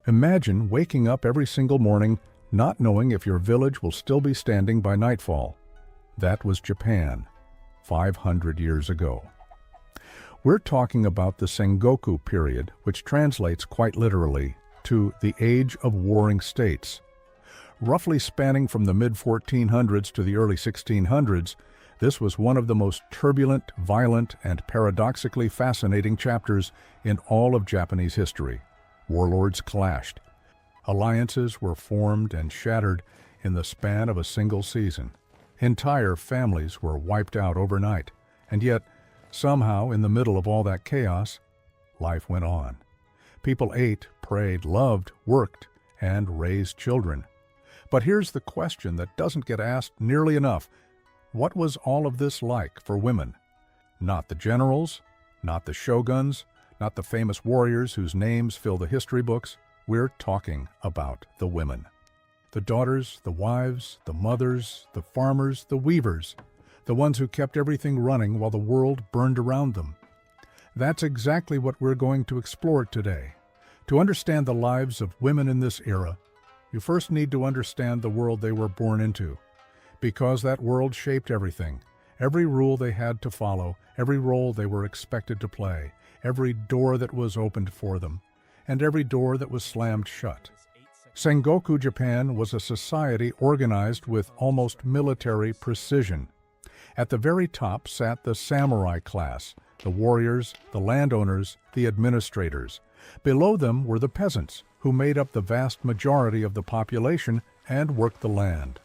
Imagine waking up every single morning not knowing if your village will still be standing by nightfall. That was Japan, 500 years ago. We're talking about the Sengoku period, which translates quite literally to the Age of Warring States. Roughly spanning from the mid-1400s to the early 1600s, this was one of the most turbulent, violent, and paradoxically fascinating chapters in all of Japanese history. Warlords clashed. Alliances were formed and shattered in the span of a single season. Entire families were wiped out overnight, and yet, somehow, in the middle of all that chaos, life went on. People ate, prayed, loved, worked, and raised children. But here's the question that doesn't get asked nearly enough. What was all of this like for women? Not the generals, not the shoguns, not the famous warriors whose names fill the history books. We're talking about the women. The daughters, the wives, the mothers, the farmers, the weavers, the ones who kept everything running while the world burned around them. That's exactly what we're going to explore today. To understand the lives of women in this era, you first need to understand the world they were born into, because that world shaped everything, every rule they had to follow, every role they were expected to play, every door that was opened for them, and every door that was slammed shut. Sengoku Japan was a society organized with almost military precision. At the very top sat the samurai class, the warriors, the landowners, the administrators. Below them were the peasants, who made up the vast majority of the population and worked the land.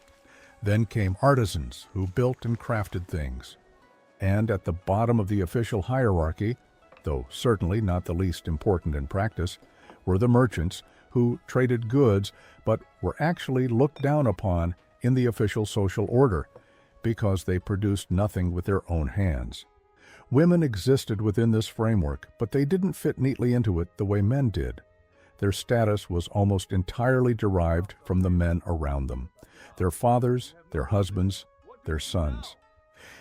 Then came artisans, who built and crafted things. And at the bottom of the official hierarchy, though certainly not the least important in practice, were the merchants, who traded goods but were actually looked down upon in the official social order because they produced nothing with their own hands. Women existed within this framework, but they didn't fit neatly into it the way men did. Their status was almost entirely derived from the men around them, their fathers, their husbands, their sons.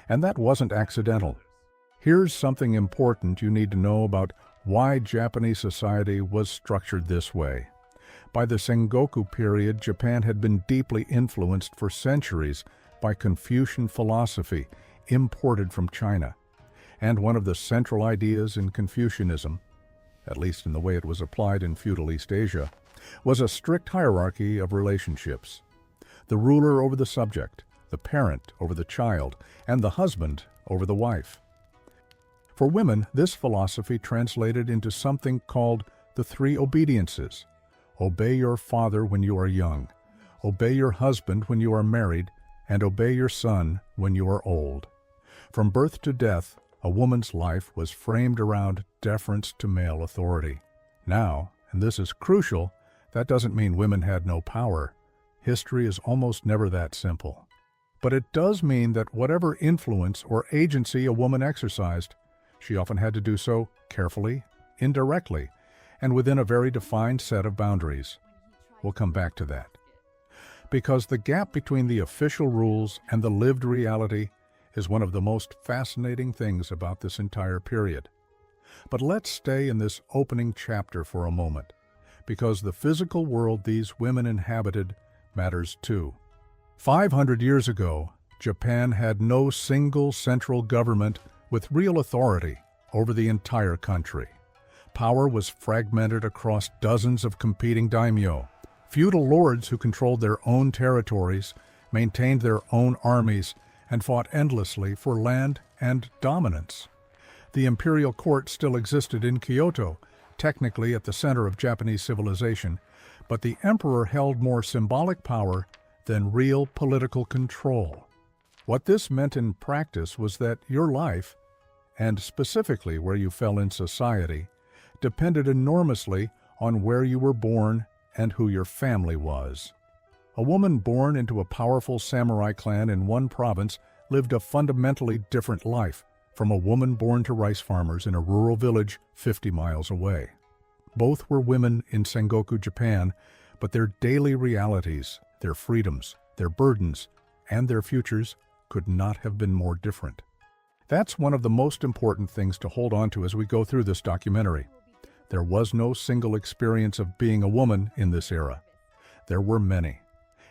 And that wasn't accidental. Here's something important you need to know about why Japanese society was structured this way. By the Sengoku period, Japan had been deeply influenced for centuries by Confucian philosophy imported from China. And one of the central ideas in Confucianism, at least in the way it was applied in feudal East Asia, was a strict hierarchy of relationships. The ruler over the subject, the parent over the child, and the husband over the wife. For women, this philosophy translated into something called the three obediences. Obey your father when you are young, obey your husband when you are married, and obey your son when you are old. From birth to death, a woman's life was framed around deference to male authority. Now, and this is crucial, that doesn't mean women had no power. History is almost never that simple. But it does mean that whatever influence or agency a woman exercised, she often had to do so carefully, indirectly, and within a very defined set of boundaries. We'll come back to that. Because the gap between the official rules and the lived reality is one of the most fascinating things about this entire period. But let's stay in this opening chapter for a moment, because the physical world these women inhabited matters too. 500 years ago, Japan had no single central government with real authority over the entire country. Power was fragmented across dozens of competing daimyo. Feudal lords who controlled their own territories, maintained their own armies, and fought endlessly for land and dominance. The imperial court still existed in Kyoto, technically at the center of Japanese civilization, but the emperor held more symbolic power than real political control. What this meant in practice was that your life, and specifically where you fell in society, depended enormously on where you were born and who your family was. A woman born into a powerful samurai clan in one province lived a fundamentally different life from a woman born to rice farmers in a rural village 50 miles away. Both were women in Sengoku Japan, but their daily realities, their freedoms, their burdens, and their futures could not have been more different. That's one of the most important things to hold on to as we go through this documentary. There was no single experience of being a woman in this era. There were many.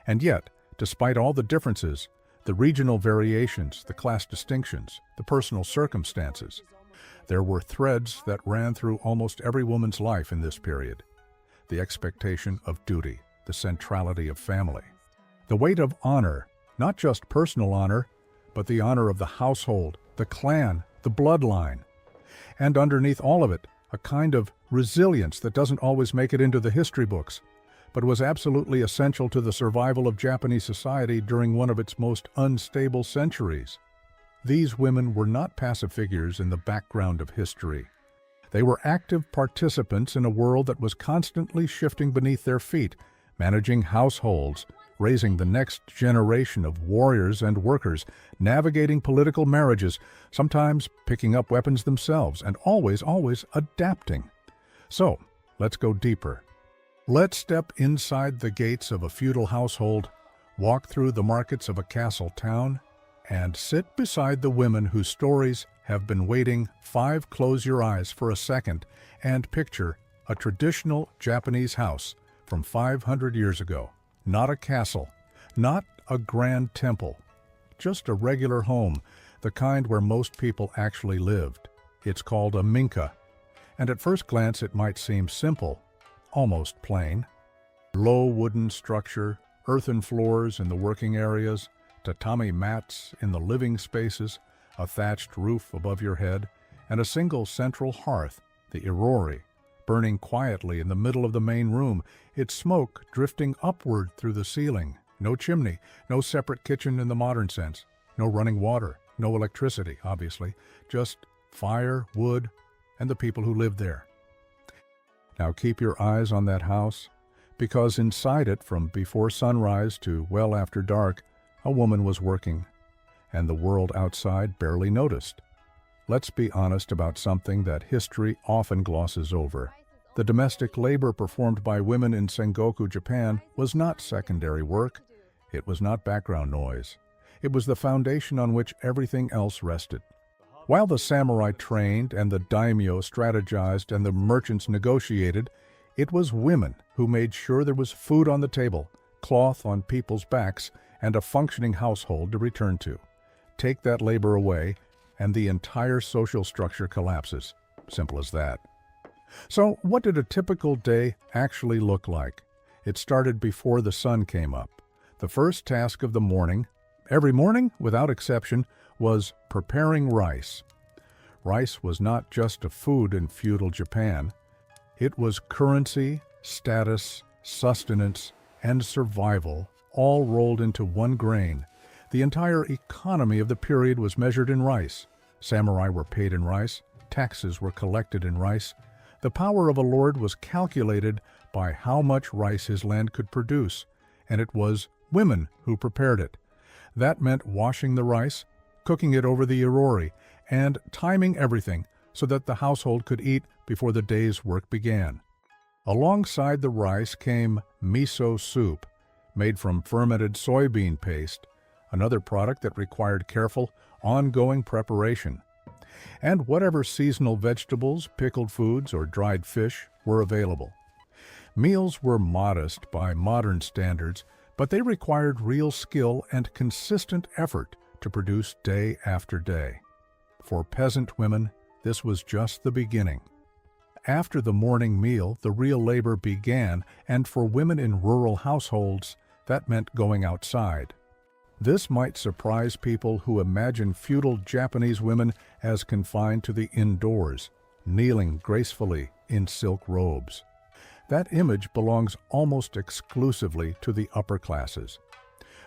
And yet, despite all the differences, the regional variations, the class distinctions, the personal circumstances, there were threads that ran through almost every woman's life in this period. The expectation of duty, the centrality of family, the weight of honor, not just personal honor, but the honor of the household, the clan, the bloodline. And underneath all of it, a kind of resilience that doesn't always make it into the history books, but was absolutely essential to the survival of Japanese society during one of its most unstable centuries. These women were not passive figures in the background of history. They were active participants in a world that was constantly shifting beneath their feet, managing households, raising the next generation of warriors and workers, navigating political marriages, sometimes picking up weapons themselves, and always adapting. So, let's go deeper. Let's step inside the gates of a feudal household, walk through the markets of a castle town, and sit beside the women whose stories have been waiting. Close your eyes for a second and picture a traditional Japanese house from 500 years ago. Not a castle, not a grand temple, just a regular home, the kind where most people actually lived. It's called a minka, and at first glance it might seem simple, almost plain. Low wooden structure, earthen floors in the working areas, tatami mats in the living spaces, a thatched roof above your head, and a single central hearth, the irori, burning quietly in the middle of the main room, its smoke drifting upward through the ceiling. No chimney, no separate kitchen in the modern sense, no running water, no electricity, obviously, just fire, wood, and the people who lived there. Now keep your eyes on that house, because inside it, from before sunrise to well after dark, a woman was working, and the world outside barely noticed. Let's be honest about something that history often glosses over. The domestic labor performed by women in Sengoku, Japan, was not secondary work. It was not background noise. It was the foundation on which everything else rested. While the samurai trained and the daimyo strategized and the merchants negotiated, it was women who made sure there was food on the table, cloth on people's backs, and a functioning household to return to. Take that labor away, and the entire social structure collapses. Simple as that. So, what did a typical day actually look like? It started before the sun came up. The first task of the morning, every morning without exception, was preparing rice. Rice was not just a food in feudal Japan. It was currency, status, sustenance, and survival, all rolled into one grain. The entire economy of the period was measured in rice. Samurai were paid in rice. Taxes were collected in rice. The power of a lord was calculated by how much rice his land could produce, and it was women who prepared it. That meant washing the rice, cooking it over the irori, and timing everything so that the household could eat before the day's work began. Alongside the rice came miso soup, made from fermented soybean paste, another product that required careful, ongoing preparation. And whatever seasonal vegetables, pickled foods, or dried fish were available. Meals were modest by modern standards, but they required real skill and consistent effort to produce day after day. For peasant women, this was just the beginning. After the morning meal, the real labor began, and for women in rural households, that meant going outside. This might surprise people who imagine feudal Japanese women as confined to the indoors, kneeling gracefully in silk robes. That image belongs almost exclusively to the upper classes.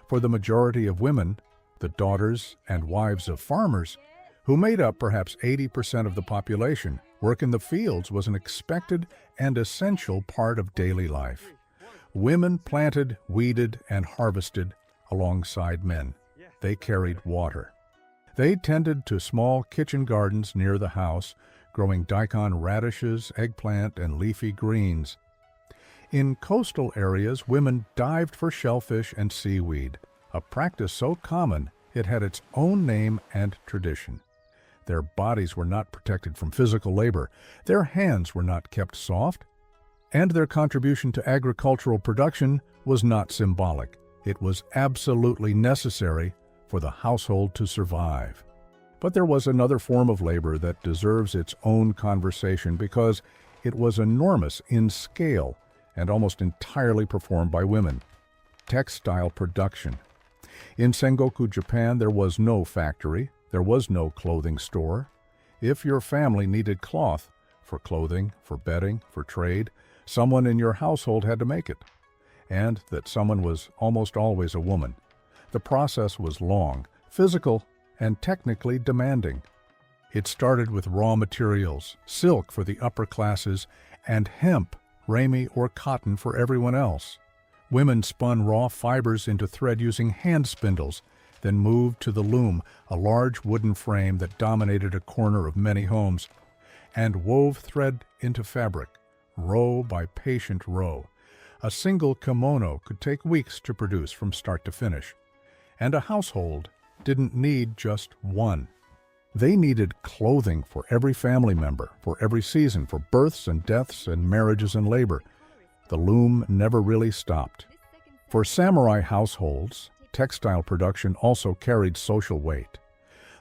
For the majority of women, the daughters and wives of farmers, who made up perhaps 80% of the population, work in the fields was an expected and essential part of daily life. Women planted, weeded, and harvested alongside men. They carried water. They tended to small kitchen gardens near the house, growing daikon radishes, eggplant, and leafy greens. In coastal areas, women dived for shellfish and seaweed, a practice so common it had its own name and tradition. Their bodies were not protected from physical labor. Their hands were not kept soft. And their contribution to agricultural production was not symbolic. It was absolutely necessary for the household to survive. But there was another form of labor that deserves its own conversation because it was enormous in scale and almost entirely performed by women: textile production. In Sengoku, Japan, there was no factory, there was no clothing store. If your family needed cloth for clothing, for bedding, for trade, someone in your household had to make it. And that someone was almost always a woman. The process was long, physical, and technically demanding. It started with raw materials, silk for the upper classes, and hemp, ramie, or cotton for everyone else. Women spun raw fibers into thread using hand spindles, then moved to the loom, a large wooden frame that dominated a corner of many homes, and wove thread into fabric, row by patient row. A single kimono could take weeks to produce from start to finish. And a household didn't need just one. They needed clothing for every family member, for every season, for births and deaths and marriages and labor. The loom never really stopped. For samurai households, textile production also carried social weight.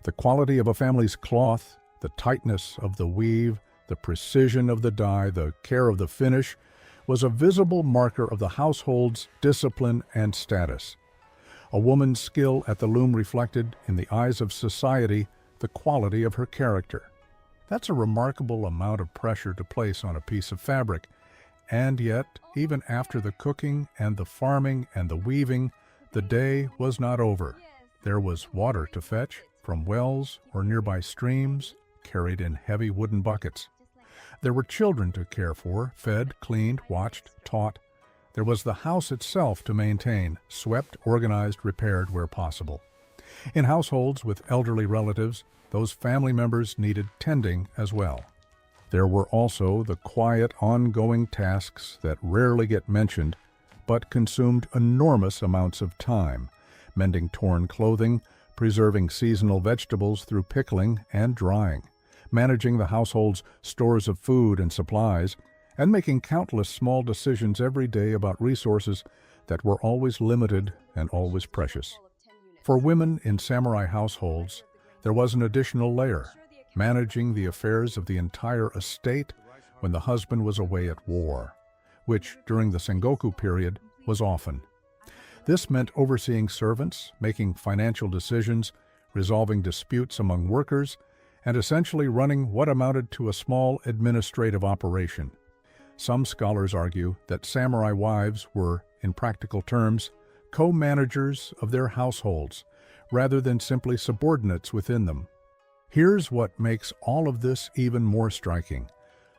The quality of a family's cloth, the tightness of the weave, the precision of the dye, the care of the finish, was a visible marker of the household's discipline and status. A woman's skill at the loom reflected, in the eyes of society, the quality of her character. That's a remarkable amount of pressure to place on a piece of fabric. And yet, even after the cooking and the farming and the weaving, the day was not over. There was water to fetch from wells or nearby streams, carried in heavy wooden buckets. There were children to care for, fed, cleaned, watched, taught. There was the house itself to maintain, swept, organized, repaired where possible. In households with elderly relatives, those family members needed tending as well. There were also the quiet, ongoing tasks that rarely get mentioned, but consumed enormous amounts of time: mending torn clothing, preserving seasonal vegetables through pickling and drying, managing the household's stores of food and supplies, and making countless small decisions every day about resources that were always limited and always precious. For women in samurai households, there was an additional layer: managing the affairs of the entire estate when the husband was away at war, which during the Sengoku period was often. This meant overseeing servants, making financial decisions, resolving disputes among workers, and essentially running what amounted to a small administrative operation. Some scholars argue that samurai wives were, in practical terms, co-managers of their households, rather than simply subordinates within them. Here's what makes all of this even more striking.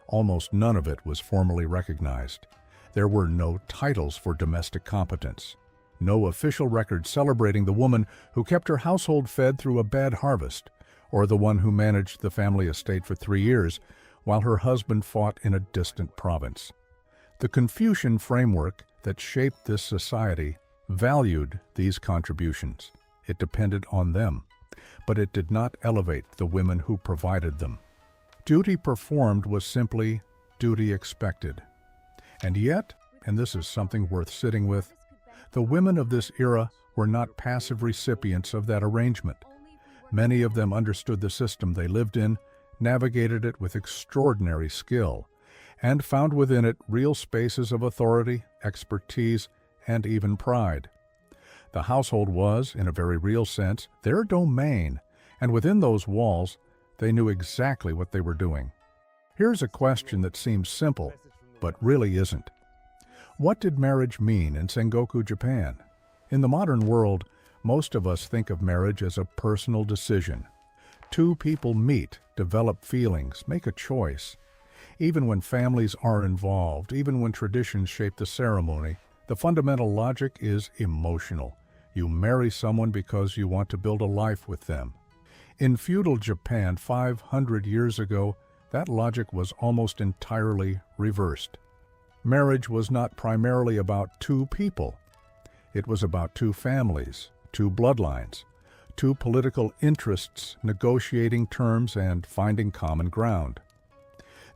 Almost none of it was formally recognized. There were no titles for domestic competence, no official record celebrating the woman who kept her household fed through a bad harvest, or the one who managed the family estate for 3 years while her husband fought in a distant province. The Confucian framework that shaped this society valued these contributions. It depended on them, but it did not elevate the women who provided them. Duty performed was simply duty expected. And yet, and this is something worth sitting with, the women of this era were not passive recipients of that arrangement. Many of them understood the system they lived in, navigated it with extraordinary skill, and found within it real spaces of authority, expertise, and even pride. The household was, in a very real sense, their domain, and within those walls, they knew exactly what they were doing. Here's a question that seems simple, but really isn't. What did marriage mean in Sengoku, Japan? In the modern world, most of us think of marriage as a personal decision. Two people meet, develop feelings, make a choice. Even when families are involved, even when traditions shape the ceremony, the fundamental logic is emotional. You marry someone because you want to build a life with them. In feudal Japan 500 years ago, that logic was almost entirely reversed. Marriage was not primarily about two people. It was about two families, two bloodlines, two political interests negotiating terms and finding common ground.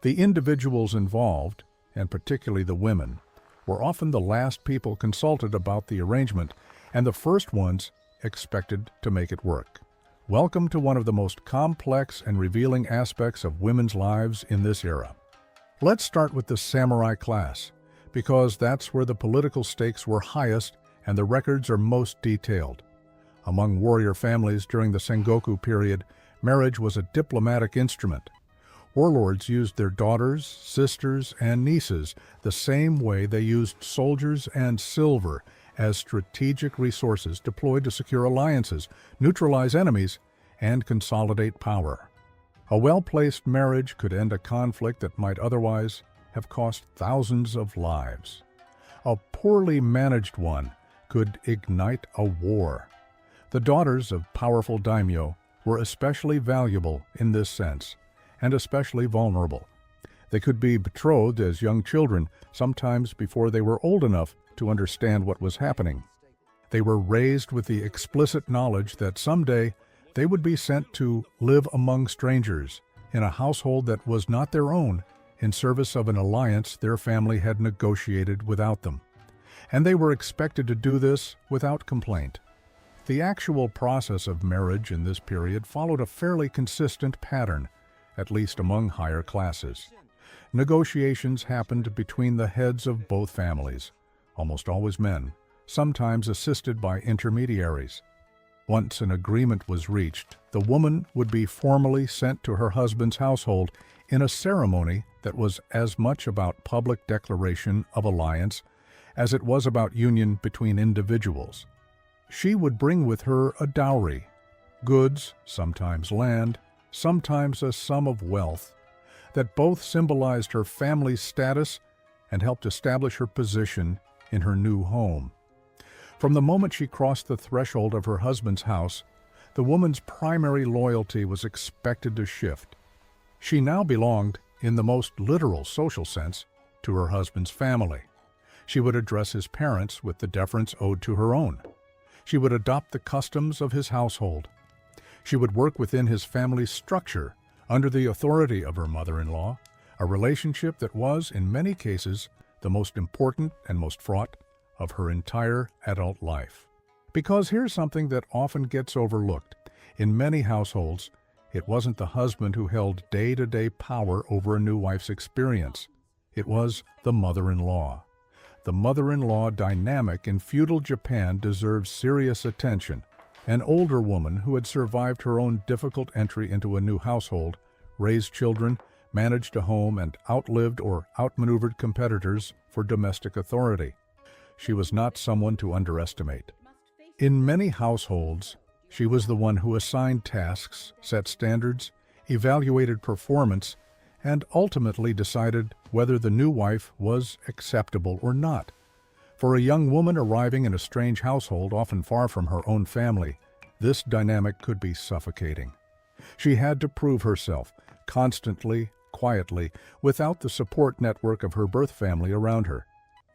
The individuals involved, and particularly the women, were often the last people consulted about the arrangement and the first ones expected to make it work. Welcome to one of the most complex and revealing aspects of women's lives in this era. Let's start with the samurai class, because that's where the political stakes were highest and the records are most detailed. Among warrior families during the Sengoku period, marriage was a diplomatic instrument. Warlords used their daughters, sisters, and nieces the same way they used soldiers and silver as strategic resources deployed to secure alliances, neutralize enemies, and consolidate power. A well-placed marriage could end a conflict that might otherwise have cost thousands of lives. A poorly managed one could ignite a war. The daughters of powerful daimyo were especially valuable in this sense, and especially vulnerable. They could be betrothed as young children, sometimes before they were old enough to understand what was happening. They were raised with the explicit knowledge that someday they would be sent to live among strangers in a household that was not their own, in service of an alliance their family had negotiated without them. And they were expected to do this without complaint. The actual process of marriage in this period followed a fairly consistent pattern, at least among higher classes. Negotiations happened between the heads of both families, almost always men, sometimes assisted by intermediaries. Once an agreement was reached, the woman would be formally sent to her husband's household in a ceremony that was as much about public declaration of alliance as it was about union between individuals. She would bring with her a dowry, goods, sometimes land, sometimes a sum of wealth, that both symbolized her family's status and helped establish her position in her new home. From the moment she crossed the threshold of her husband's house, the woman's primary loyalty was expected to shift. She now belonged, in the most literal social sense, to her husband's family. She would address his parents with the deference owed to her own. She would adopt the customs of his household. She would work within his family's structure under the authority of her mother-in-law, a relationship that was, in many cases, the most important and most fraught of her entire adult life. Because here's something that often gets overlooked. In many households, it wasn't the husband who held day-to-day power over a new wife's experience. It was the mother-in-law. The mother-in-law dynamic in feudal Japan deserves serious attention. An older woman who had survived her own difficult entry into a new household, raised children, managed a home, and outlived or outmaneuvered competitors for domestic authority. She was not someone to underestimate. In many households, she was the one who assigned tasks, set standards, evaluated performance, and ultimately decided whether the new wife was acceptable or not. For a young woman arriving in a strange household, often far from her own family, this dynamic could be suffocating. She had to prove herself, constantly, quietly, without the support network of her birth family around her.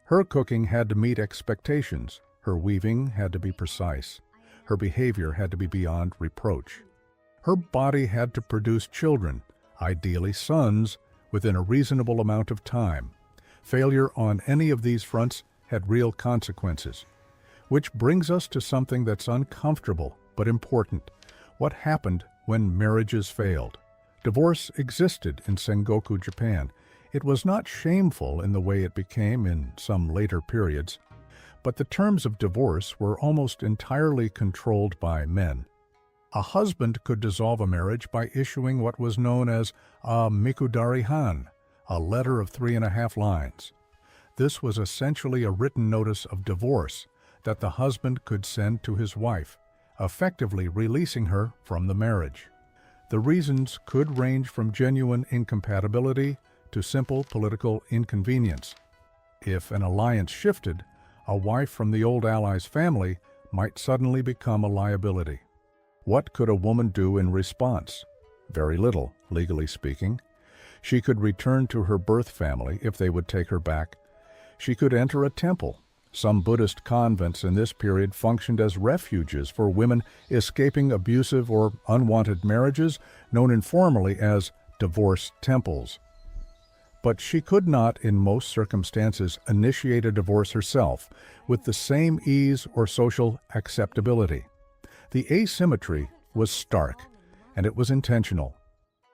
Her cooking had to meet expectations. Her weaving had to be precise. Her behavior had to be beyond reproach. Her body had to produce children, ideally sons, within a reasonable amount of time. Failure on any of these fronts had real consequences. Which brings us to something that's uncomfortable but important. What happened when marriages failed? Divorce existed in Sengoku Japan. It was not shameful in the way it became in some later periods, but the terms of divorce were almost entirely controlled by men. A husband could dissolve a marriage by issuing what was known as a mikudari-han, a letter of 3.5 lines. This was essentially a written notice of divorce that the husband could send to his wife, effectively releasing her from the marriage. The reasons could range from genuine incompatibility to simple political inconvenience. If an alliance shifted, a wife from the old ally's family might suddenly become a liability. What could a woman do in response? Very little, legally speaking. She could return to her birth family if they would take her back. She could enter a temple, Some Buddhist convents in this period functioned as refuges for women escaping abusive or unwanted marriages, known informally as divorce temples. But she could not, in most circumstances, initiate a divorce herself with the same ease or social acceptability. The asymmetry was stark, and it was intentional.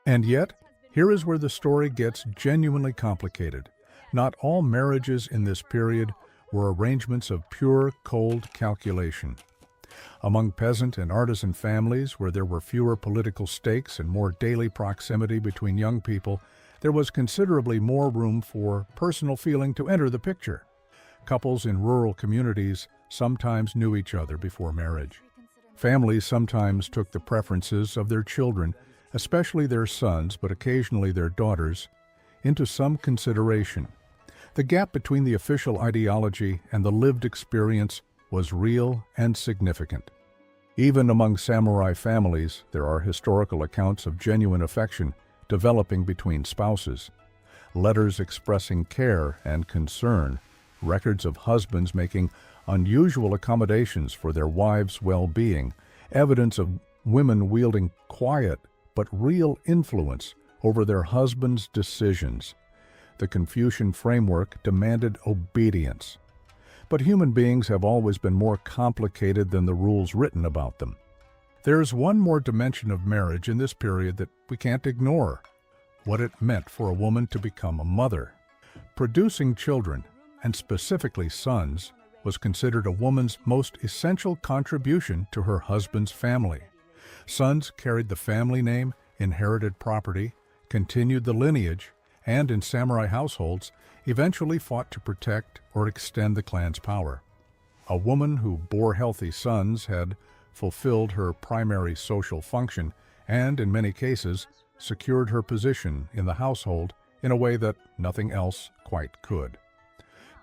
And yet, here is where the story gets genuinely complicated. Not all marriages in this period were arrangements of pure, cold calculation. Among peasant and artisan families, where there were fewer political stakes and more daily proximity between young people, there was considerably more room for personal feeling to enter the picture. Couples in rural communities sometimes knew each other before marriage. Families sometimes took the preferences of their children, especially their sons, but occasionally their daughters, into some consideration. The gap between the official ideology and the lived experience was real and significant. Even among samurai families, there are historical accounts of genuine affection developing between spouses. Letters expressing care and concern, records of husbands making unusual accommodations for their wives' well-being, evidence of women wielding quiet but real influence over their husbands' decisions. The Confucian framework demanded obedience. But human beings have always been more complicated than the rules written about them. There's one more dimension of marriage in this period that we can't ignore: what it meant for a woman to become a mother. Producing children, and specifically sons, was considered a woman's most essential contribution to her husband's family. Sons carried the family name, inherited property, continued the lineage, and in samurai households, eventually fought to protect or extend the clan's power. A woman who bore healthy sons had fulfilled her primary social function and, in many cases, secured her position in the household in a way that nothing else quite could.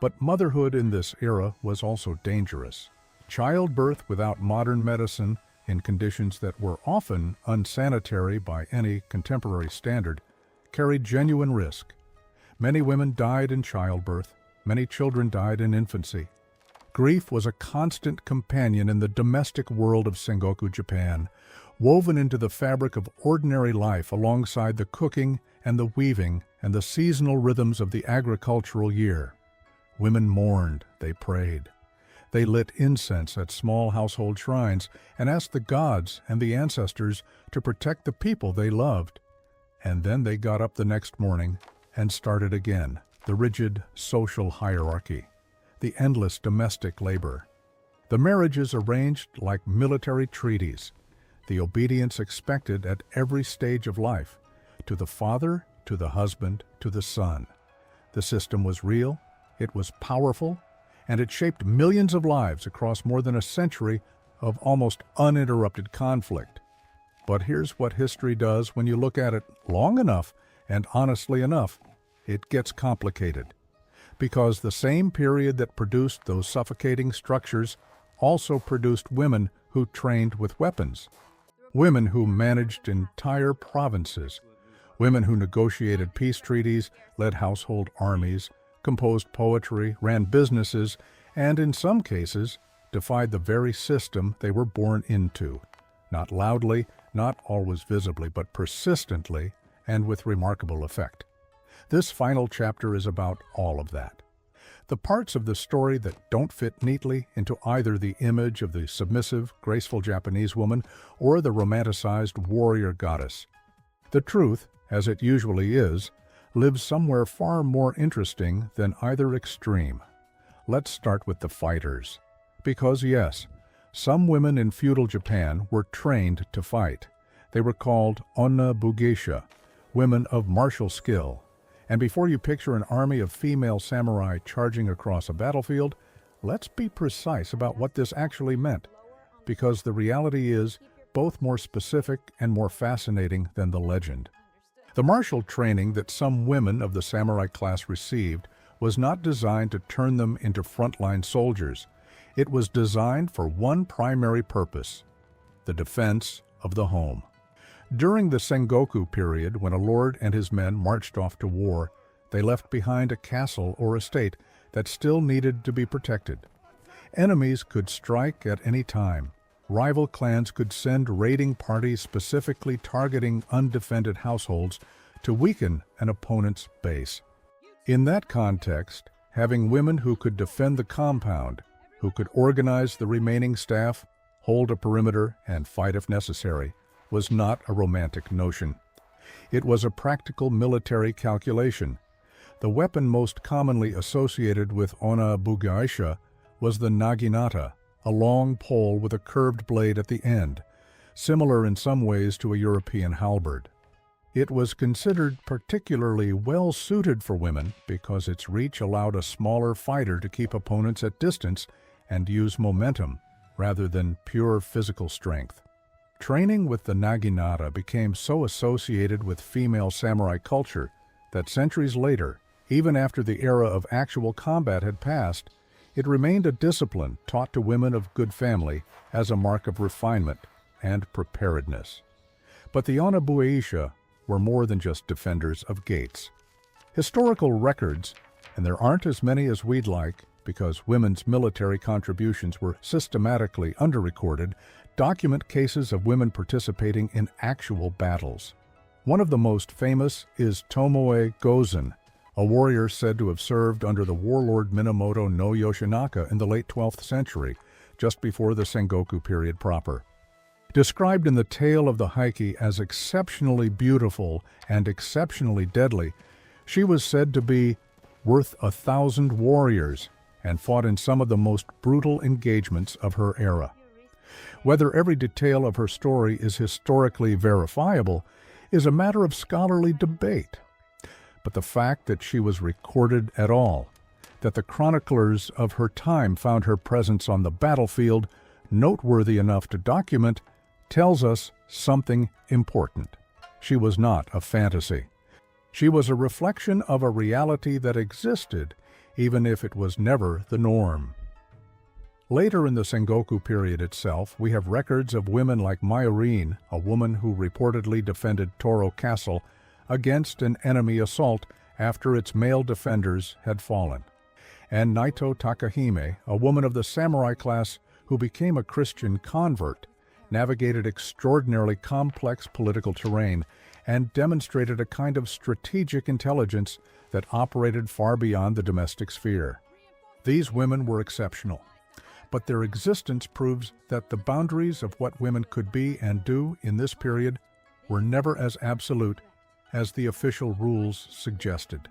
But motherhood in this era was also dangerous. Childbirth without modern medicine, in conditions that were often unsanitary by any contemporary standard, carried genuine risk. Many women died in childbirth. Many children died in infancy. Grief was a constant companion in the domestic world of Sengoku Japan, woven into the fabric of ordinary life alongside the cooking and the weaving and the seasonal rhythms of the agricultural year. Women mourned, they prayed. They lit incense at small household shrines and asked the gods and the ancestors to protect the people they loved. And then they got up the next morning and started again, the rigid social hierarchy, the endless domestic labor. The marriages arranged like military treaties, the obedience expected at every stage of life, to the father, to the husband, to the son. The system was real, it was powerful, and it shaped millions of lives across more than a century of almost uninterrupted conflict. But here's what history does when you look at it long enough and honestly enough: it gets complicated. Because the same period that produced those suffocating structures also produced women who trained with weapons, women who managed entire provinces, women who negotiated peace treaties, led household armies, composed poetry, ran businesses, and in some cases defied the very system they were born into, not loudly, not always visibly, but persistently and with remarkable effect. This final chapter is about all of that. The parts of the story that don't fit neatly into either the image of the submissive, graceful Japanese woman or the romanticized warrior goddess. The truth, as it usually is, lives somewhere far more interesting than either extreme. Let's start with the fighters. Because yes, some women in feudal Japan were trained to fight. They were called onna-bugeisha, women of martial skill. And before you picture an army of female samurai charging across a battlefield, let's be precise about what this actually meant, because the reality is both more specific and more fascinating than the legend. The martial training that some women of the samurai class received was not designed to turn them into frontline soldiers. It was designed for one primary purpose: the defense of the home. During the Sengoku period, when a lord and his men marched off to war, they left behind a castle or estate that still needed to be protected. Enemies could strike at any time. Rival clans could send raiding parties specifically targeting undefended households to weaken an opponent's base. In that context, having women who could defend the compound, who could organize the remaining staff, hold a perimeter, and fight if necessary, was not a romantic notion. It was a practical military calculation. The weapon most commonly associated with onna-bugeisha was the naginata, a long pole with a curved blade at the end, similar in some ways to a European halberd. It was considered particularly well-suited for women because its reach allowed a smaller fighter to keep opponents at distance and use momentum rather than pure physical strength. Training with the naginata became so associated with female samurai culture that centuries later, even after the era of actual combat had passed, it remained a discipline taught to women of good family as a mark of refinement and preparedness. But the onna-bugeisha were more than just defenders of gates. Historical records, and there aren't as many as we'd like because women's military contributions were systematically underrecorded, document cases of women participating in actual battles. One of the most famous is Tomoe Gozen, a warrior said to have served under the warlord Minamoto no Yoshinaka in the late 12th century, just before the Sengoku period proper. Described in the Tale of the Heike as exceptionally beautiful and exceptionally deadly, she was said to be worth 1,000 warriors and fought in some of the most brutal engagements of her era. Whether every detail of her story is historically verifiable is a matter of scholarly debate. But the fact that she was recorded at all, that the chroniclers of her time found her presence on the battlefield noteworthy enough to document, tells us something important. She was not a fantasy. She was a reflection of a reality that existed, even if it was never the norm. Later in the Sengoku period itself, we have records of women like Mayurine, a woman who reportedly defended Toro Castle, against an enemy assault after its male defenders had fallen, and Naito Takahime, a woman of the samurai class who became a Christian convert, navigated extraordinarily complex political terrain and demonstrated a kind of strategic intelligence that operated far beyond the domestic sphere. These women were exceptional, but their existence proves that the boundaries of what women could be and do in this period were never as absolute as the official rules suggested.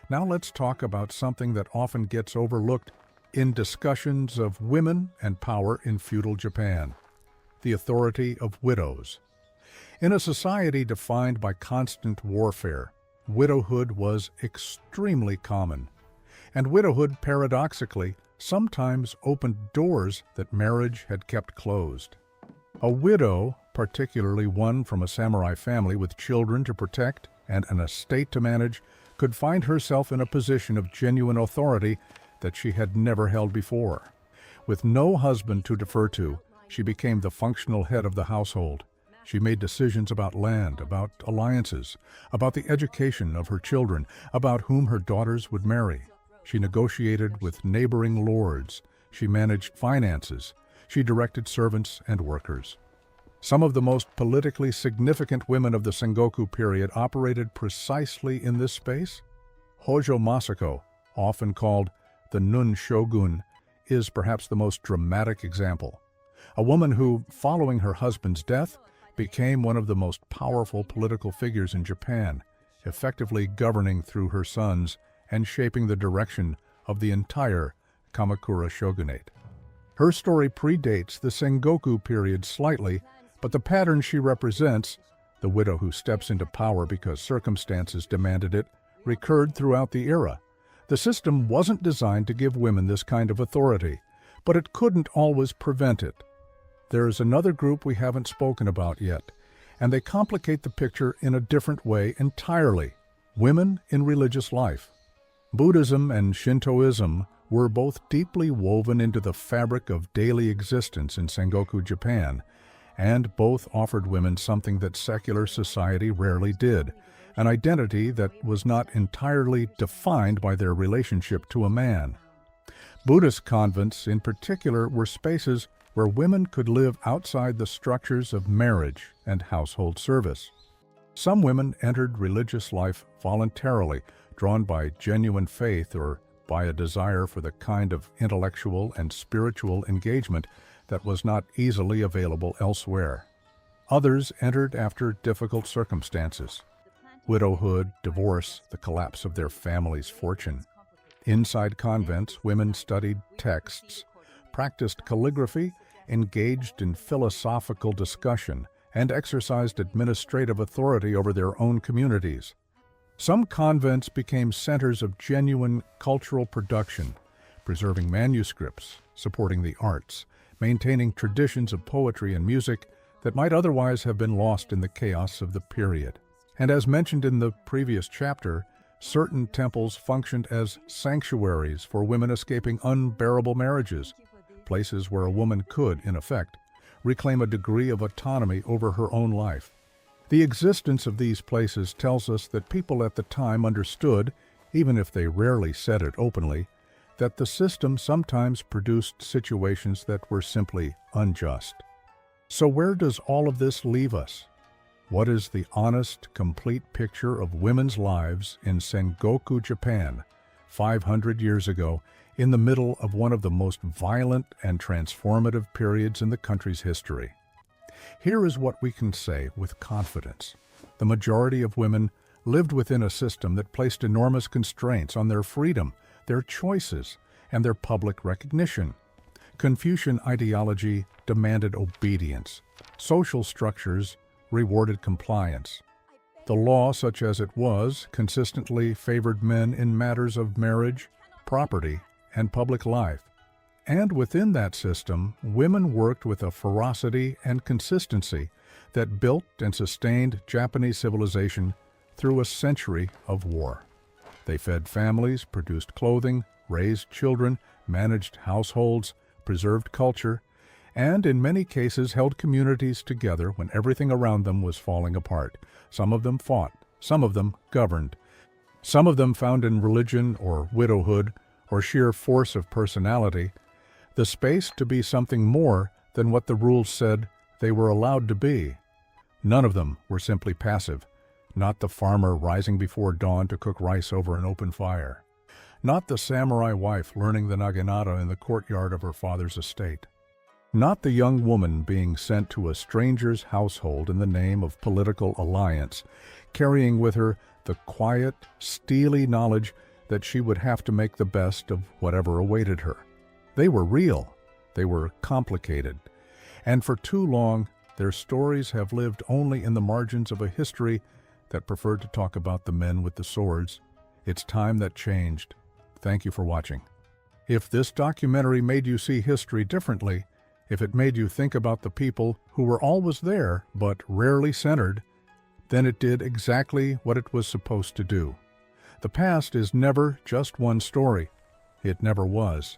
Now let's talk about something that often gets overlooked in discussions of women and power in feudal Japan: the authority of widows. In a society defined by constant warfare, widowhood was extremely common, and widowhood, paradoxically, sometimes opened doors that marriage had kept closed. A widow, particularly one from a samurai family with children to protect and an estate to manage, could find herself in a position of genuine authority that she had never held before. With no husband to defer to, she became the functional head of the household. She made decisions about land, about alliances, about the education of her children, about whom her daughters would marry. She negotiated with neighboring lords. She managed finances. She directed servants and workers. Some of the most politically significant women of the Sengoku period operated precisely in this space. Hojo Masako, often called the Nun Shogun, is perhaps the most dramatic example. A woman who, following her husband's death, became one of the most powerful political figures in Japan, effectively governing through her sons and shaping the direction of the entire Kamakura shogunate. Her story predates the Sengoku period slightly, but the pattern she represents, the widow who steps into power because circumstances demanded it, recurred throughout the era. The system wasn't designed to give women this kind of authority, but it couldn't always prevent it. There is another group we haven't spoken about yet, and they complicate the picture in a different way entirely: women in religious life. Buddhism and Shintoism were both deeply woven into the fabric of daily existence in Sengoku Japan, and both offered women something that secular society rarely did: an identity that was not entirely defined by their relationship to a man. Buddhist convents, in particular, were spaces where women could live outside the structures of marriage and household service. Some women entered religious life voluntarily, drawn by genuine faith or by a desire for the kind of intellectual and spiritual engagement that was not easily available elsewhere. Others entered after difficult circumstances: widowhood, divorce, the collapse of their family's fortune. Inside convents, women studied texts, practiced calligraphy, engaged in philosophical discussion, and exercised administrative authority over their own communities. Some convents became centers of genuine cultural production, preserving manuscripts, supporting the arts, maintaining traditions of poetry and music that might otherwise have been lost in the chaos of the period. And as mentioned in the previous chapter, certain temples functioned as sanctuaries for women escaping unbearable marriages, places where a woman could, in effect, reclaim a degree of autonomy over her own life. The existence of these places tells us that people at the time understood, even if they rarely said it openly, that the system sometimes produced situations that were simply unjust. So where does all of this leave us? What is the honest, complete picture of women's lives in Sengoku, Japan, 500 years ago, in the middle of one of the most violent and transformative periods in the country's history? Here is what we can say with confidence. The majority of women lived within a system that placed enormous constraints on their freedom, their choices, and their public recognition. Confucian ideology demanded obedience. Social structures rewarded compliance. The law, such as it was, consistently favored men in matters of marriage, property, and public life. And within that system, women worked with a ferocity and consistency that built and sustained Japanese civilization through a century of war. They fed families, produced clothing, raised children, managed households, preserved culture, and in many cases held communities together when everything around them was falling apart. Some of them fought, some of them governed. Some of them found in religion or widowhood or sheer force of personality the space to be something more than what the rules said they were allowed to be. None of them were simply passive, not the farmer rising before dawn to cook rice over an open fire, not the samurai wife learning the naginata in the courtyard of her father's estate, not the young woman being sent to a stranger's household in the name of political alliance, carrying with her the quiet, steely knowledge that she would have to make the best of whatever awaited her. They were real, they were complicated, and for too long their stories have lived only in the margins of a history that preferred to talk about the men with the swords. It's time that changed. Thank you for watching. If this documentary made you see history differently, if it made you think about the people who were always there but rarely centered, then it did exactly what it was supposed to do. The past is never just one story. It never was.